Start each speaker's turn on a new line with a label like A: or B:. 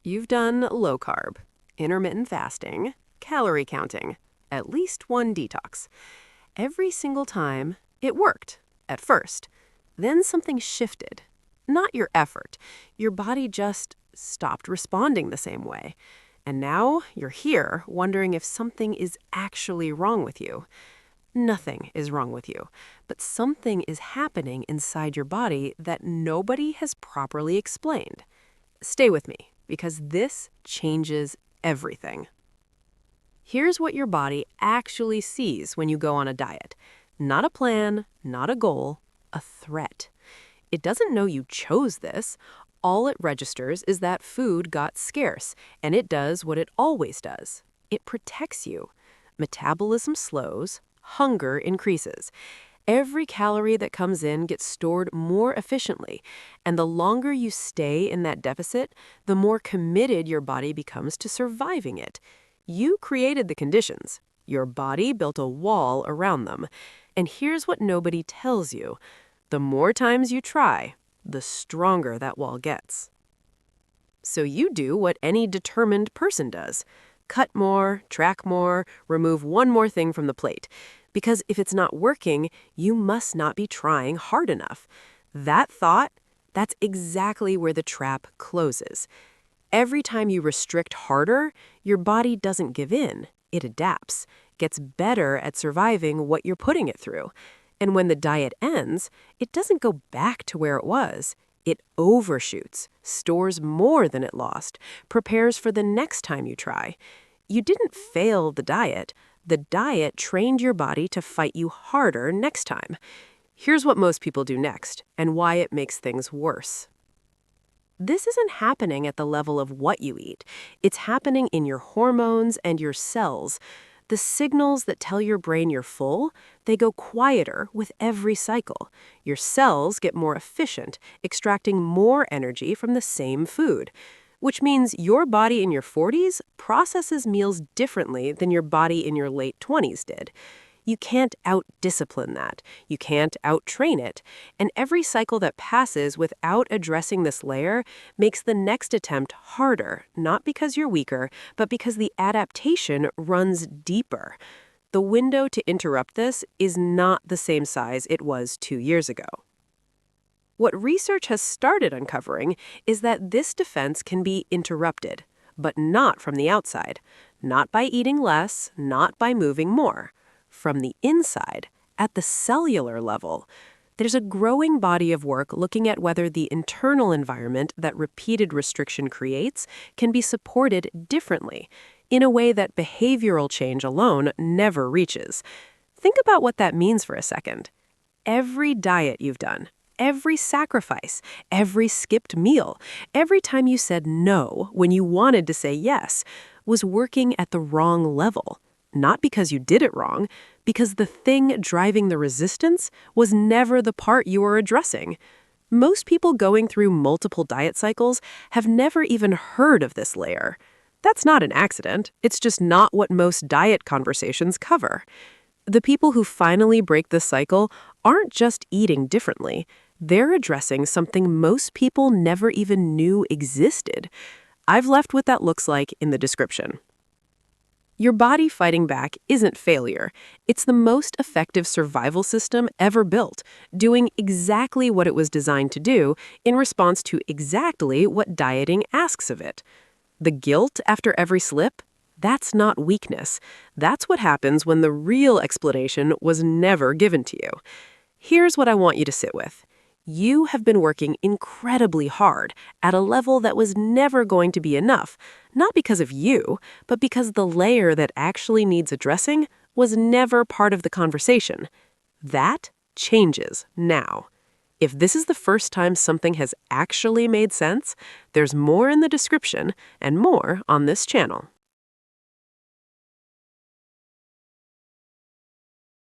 A: You've done low carb, intermittent fasting, calorie counting, at least one detox. Every single time, it worked, at first. Then something shifted. Not your effort. Your body just stopped responding the same way. And now you're here wondering if something is actually wrong with you. Nothing is wrong with you, but something is happening inside your body that nobody has properly explained. Stay with me, because this changes everything. Here's what your body actually sees when you go on a diet. Not a plan, not a goal, a threat. It doesn't know you chose this. All it registers is that food got scarce, and it does what it always does. It protects you. Metabolism slows, hunger increases. Every calorie that comes in gets stored more efficiently, and the longer you stay in that deficit, the more committed your body becomes to surviving it. You created the conditions. Your body built a wall around them. And here's what nobody tells you. The more times you try, the stronger that wall gets. So you do what any determined person does. Cut more, track more, remove one more thing from the plate. Because if it's not working, you must not be trying hard enough. That thought, that's exactly where the trap closes. Every time you restrict harder, your body doesn't give in. It adapts, gets better at surviving what you're putting it through. And when the diet ends, it doesn't go back to where it was. It overshoots, stores more than it lost, prepares for the next time you try. You didn't fail the diet. The diet trained your body to fight you harder next time. Here's what most people do next, and why it makes things worse. This isn't happening at the level of what you eat. It's happening in your hormones and your cells. The signals that tell your brain you're full, they go quieter with every cycle. Your cells get more efficient, extracting more energy from the same food. Which means your body in your 40s processes meals differently than your body in your late 20s did. You can't out-discipline that. You can't out-train it. And every cycle that passes without addressing this layer makes the next attempt harder, not because you're weaker, but because the adaptation runs deeper. The window to interrupt this is not the same size it was 2 years ago. What research has started uncovering is that this defense can be interrupted, but not from the outside. Not by eating less, not by moving more. From the inside, at the cellular level. There's a growing body of work looking at whether the internal environment that repeated restriction creates can be supported differently, in a way that behavioral change alone never reaches. Think about what that means for a second. Every diet you've done, every sacrifice, every skipped meal, every time you said no when you wanted to say yes, was working at the wrong level. Not because you did it wrong, because the thing driving the resistance was never the part you were addressing. Most people going through multiple diet cycles have never even heard of this layer. That's not an accident. It's just not what most diet conversations cover. The people who finally break this cycle aren't just eating differently. They're addressing something most people never even knew existed. I've left what that looks like in the description. Your body fighting back isn't failure. It's the most effective survival system ever built, doing exactly what it was designed to do in response to exactly what dieting asks of it. The guilt after every slip? That's not weakness. That's what happens when the real explanation was never given to you. Here's what I want you to sit with. You have been working incredibly hard at a level that was never going to be enough, not because of you, but because the layer that actually needs addressing was never part of the conversation. That changes now. If this is the first time something has actually made sense, there's more in the description and more on this channel.